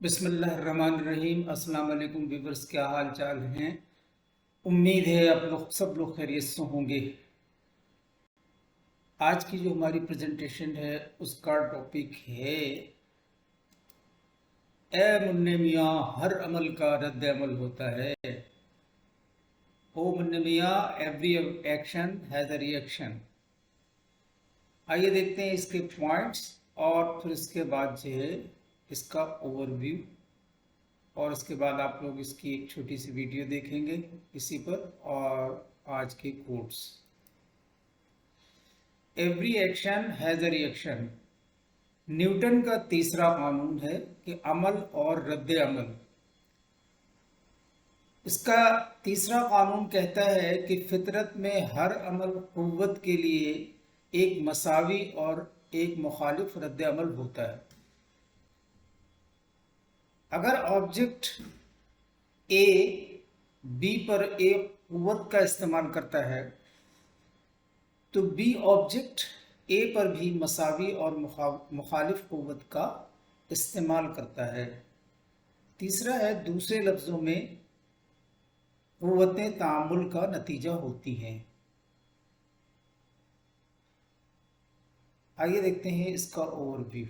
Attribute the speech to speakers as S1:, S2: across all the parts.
S1: بسم اللہ الرحمن الرحیم۔ السلام علیکم ویورز، کیا حال چال ہیں؟ امید ہے آپ سب لوگ خیریت سے ہوں گے۔ آج کی جو ہماری پریزنٹیشن ہے اس کا ٹاپک ہے اے منے میاں ہر عمل کا رد عمل ہوتا ہے۔ او منے میاں every action has a reaction. آئیے دیکھتے ہیں اس کے پوائنٹس اور پھر اس کے بعد جو ہے اس کا اوور ویو، اور اس کے بعد آپ لوگ اس کی ایک چھوٹی سی ویڈیو دیکھیں گے اسی پر، اور آج کے quotes. Every action has a reaction. Newton کا تیسرا قانون ہے کہ عمل اور رد عمل۔ اس کا تیسرا قانون کہتا ہے کہ فطرت میں ہر عمل قوت کے لیے ایک مساوی اور ایک مخالف رد عمل ہوتا ہے۔ اگر آبجیکٹ اے بی پر ایک قوت کا استعمال کرتا ہے تو بی آبجیکٹ اے پر بھی مساوی اور مخالف قوت کا استعمال کرتا ہے۔ تیسرا ہے دوسرے لفظوں میں قوتیں تعامل کا نتیجہ ہوتی ہیں۔ آئیے دیکھتے ہیں اس کا اوور ویو۔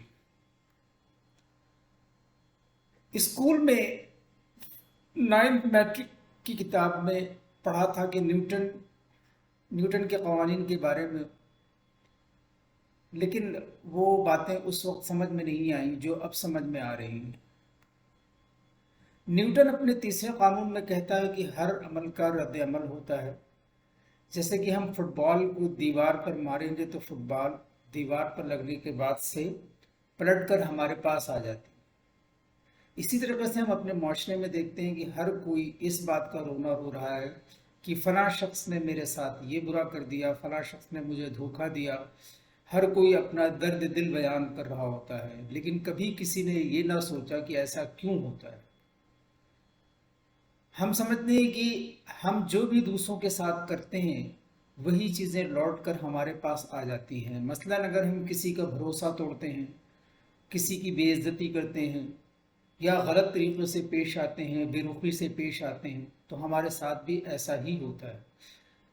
S1: اسکول میں 9th میٹرک کی کتاب میں پڑھا تھا کہ نیوٹن کے قوانین کے بارے میں، لیکن وہ باتیں اس وقت سمجھ میں نہیں آئیں جو اب سمجھ میں آ رہی ہیں۔ نیوٹن اپنے تیسرے قانون میں کہتا ہے کہ ہر عمل کا رد عمل ہوتا ہے۔ جیسے کہ ہم فٹ بال کو دیوار پر ماریں گے تو فٹ بال دیوار پر لگنے کے بعد سے پلٹ کر ہمارے پاس آ جاتی ہے۔ اسی طریقے سے ہم اپنے معاشرے میں دیکھتے ہیں کہ ہر کوئی اس بات کا رونا رو رہا ہے کہ فلاں شخص نے میرے ساتھ یہ برا کر دیا، فلاں شخص نے مجھے دھوکہ دیا۔ ہر کوئی اپنا درد دل بیان کر رہا ہوتا ہے، لیکن کبھی کسی نے یہ نہ سوچا کہ ایسا کیوں ہوتا ہے۔ ہم سمجھتے ہیں کہ ہم جو بھی دوسروں کے ساتھ کرتے ہیں وہی چیزیں لوٹ کر ہمارے پاس آ جاتی ہیں۔ مثلاً اگر ہم کسی کا بھروسہ توڑتے ہیں، کسی کی بے عزتی کرتے ہیں یا غلط طریقے سے پیش آتے ہیں، بے رخی سے پیش آتے ہیں، تو ہمارے ساتھ بھی ایسا ہی ہوتا ہے۔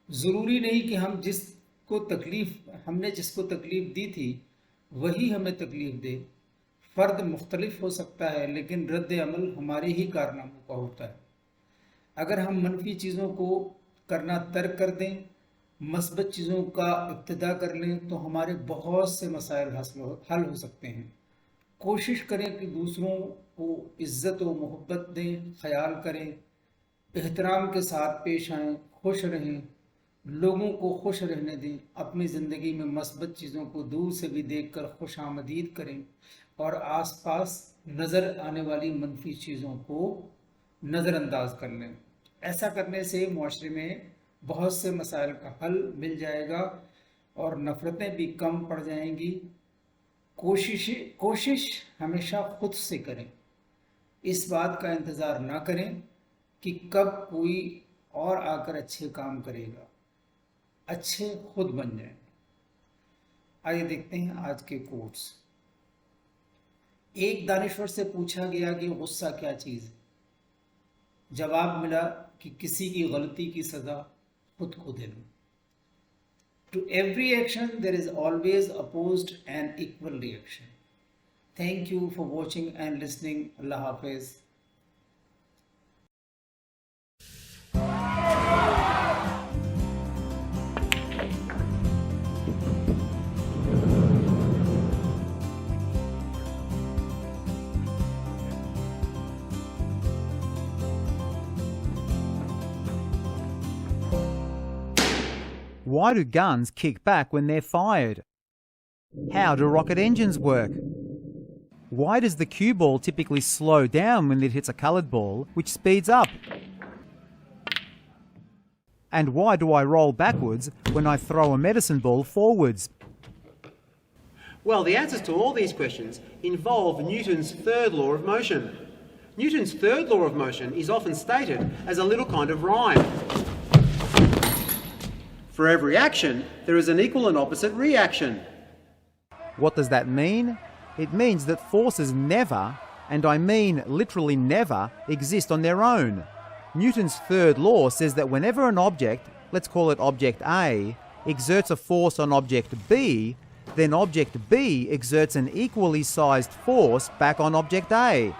S1: ضروری نہیں کہ ہم نے جس کو تکلیف دی تھی وہی ہمیں تکلیف دے۔ فرد مختلف ہو سکتا ہے لیکن رد عمل ہمارے ہی کارناموں کا ہوتا ہے۔ اگر ہم منفی چیزوں کو کرنا ترک کر دیں، مثبت چیزوں کا ابتدا کر لیں تو ہمارے بہت سے مسائل حل ہو سکتے ہیں۔ کوشش کریں کہ دوسروں کو عزت و محبت دیں، خیال کریں، احترام کے ساتھ پیش آئیں، خوش رہیں، لوگوں کو خوش رہنے دیں، اپنی زندگی میں مثبت چیزوں کو دور سے بھی دیکھ کر خوش آمدید کریں، اور آس پاس نظر آنے والی منفی چیزوں کو نظر انداز کر لیں۔ ایسا کرنے سے معاشرے میں بہت سے مسائل کا حل مل جائے گا اور نفرتیں بھی کم پڑ جائیں گی۔ کوشش ہمیشہ خود سے کریں۔ اس بات کا انتظار نہ کریں کہ کب کوئی اور آ کر اچھے کام کرے گا، اچھے خود بن جائیں۔ آئیے دیکھتے ہیں آج کے کوٹس۔ ایک دانشور سے پوچھا گیا کہ غصہ کیا چیز ہے؟ جواب ملا کہ کسی کی غلطی کی سزا خود کو دے لو۔ To every action there is always opposed and equal reaction. Thank you for watching and listening. Allah Hafiz.
S2: Why do guns kick back when they're fired? How do rocket engines work? Why does the cue ball typically slow down when it hits a coloured ball, which speeds up? And why do I roll backwards when I throw a medicine ball forwards?
S3: Well, the answers to all these questions involve Newton's third law of motion. Newton's third law of motion is often stated as a little kind of rhyme. For every action, there is an equal and opposite reaction.
S2: What does that mean? It means that forces never and I mean literally never, exist on their own. Newton's third law says that whenever an object, let's call it object A, exerts a force on object B, then object B exerts an equally sized force back on object A.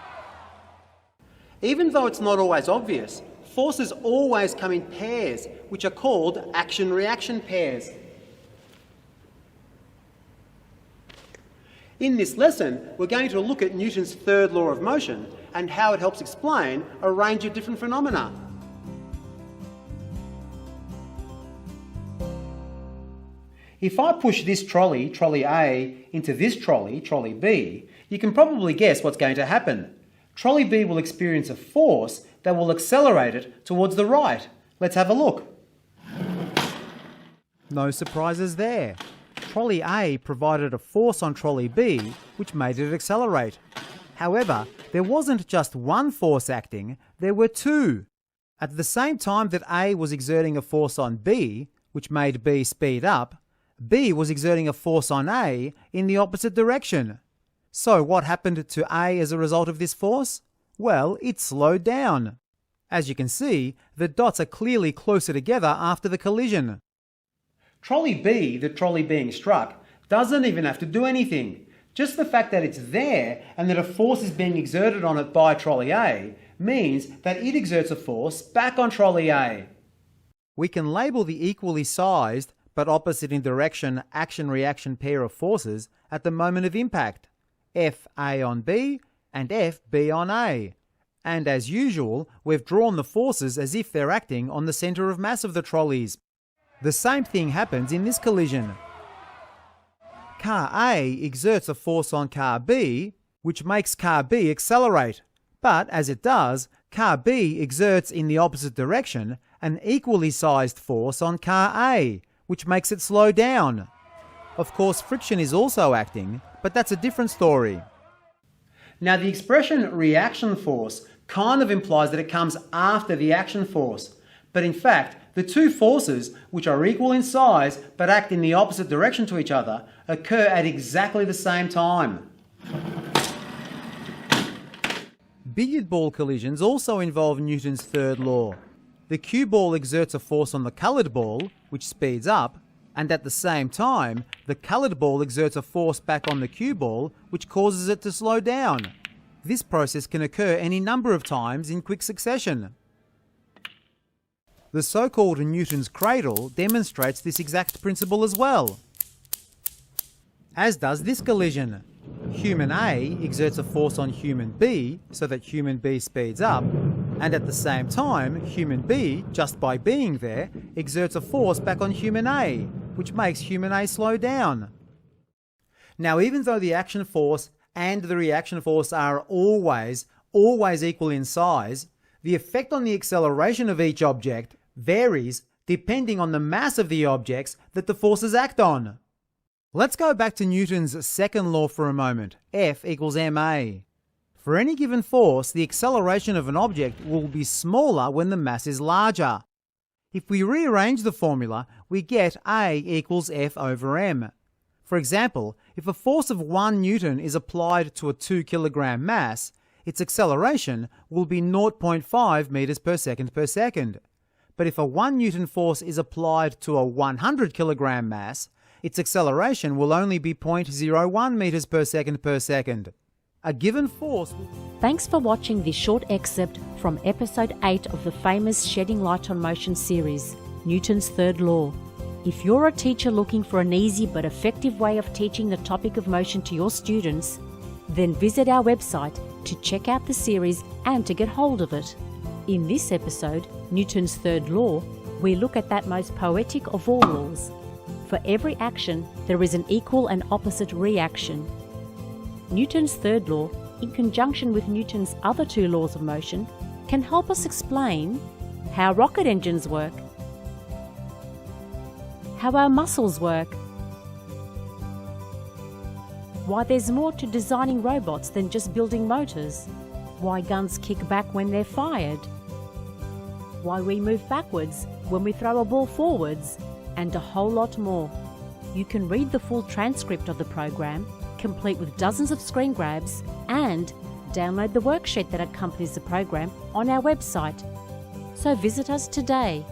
S3: Even though it's not always obvious, forces always come in pairs, which are called action-reaction pairs. In this lesson, we're going to look at Newton's third law of motion and how it helps explain a range of different phenomena. If I push this trolley, trolley A, into this trolley, trolley B, you can probably guess what's going to happen. Trolley B will experience a force that will accelerate it towards the right. Let's have a look.
S2: No surprises there. Trolley A provided a force on trolley B, which made it accelerate. However, there wasn't just one force acting, there were two. At the same time that A was exerting a force on B, which made B speed up, B was exerting a force on A in the opposite direction. So what happened to A as a result of this force? Well, it slowed down. As you can see, the dots are clearly closer together after the collision.
S3: Trolley B, the trolley being struck, doesn't even have to do anything. Just the fact that it's there and that a force is being exerted on it by trolley A means that it exerts a force back on trolley A.
S2: We can label the equally sized but opposite in direction action-reaction pair of forces at the moment of impact, FA on B and FB on A. And as usual, we've drawn the forces as if they're acting on the centre of mass of the trolleys. The same thing happens in this collision. Car A exerts a force on car B, which makes car B accelerate. But as it does, car B exerts in the opposite direction an equally sized force on car A, which makes it slow down. Of course, friction is also acting, but that's a different story.
S3: Now, the expression reaction force kind of implies that it comes after the action force. But in fact, the two forces, which are equal in size but act in the opposite direction to each other, occur at exactly the same time.
S2: Billiard ball collisions also involve Newton's third law. The cue ball exerts a force on the coloured ball, which speeds up, and at the same time, the coloured ball exerts a force back on the cue ball, which causes it to slow down. This process can occur any number of times in quick succession. The so-called Newton's cradle demonstrates this exact principle as well. As does this collision. Human A exerts a force on human B so that human B speeds up, and at the same time, human B, just by being there, exerts a force back on human A, which makes human A slow down. Now, even though the action force and the reaction force are always equal in size, the effect on the acceleration of each object varies depending on the mass of the objects that the forces act on. Let's go back to Newton's second law for a moment, F equals ma. For any given force, the acceleration of an object will be smaller when the mass is larger. If we rearrange the formula, we get A equals F over m. For example, if a force of 1 Newton is applied to a 2 kilogram mass, its acceleration will be 0.5 meters per second. But if a 1 Newton force is applied to a 100 kilogram mass, its acceleration will only be 0.01 meters per second. A given force will...
S4: Thanks for watching this short excerpt from episode 8 of the famous Shedding Light on Motion series, Newton's Third Law. If you're a teacher looking for an easy but effective way of teaching the topic of motion to your students, then visit our website to check out the series and to get hold of it. In this episode, Newton's Third Law, we look at that most poetic of all laws. For every action, there is an equal and opposite reaction. Newton's third law, in conjunction with Newton's other 2 laws of motion, can help us explain how rocket engines work, how our muscles work, why there's more to designing robots than just building motors, why guns kick back when they're fired, why we move backwards when we throw a ball forwards, and a whole lot more. You can read the full transcript of the program, complete with dozens of screen grabs, and download the worksheet that accompanies the program on our website. So visit us today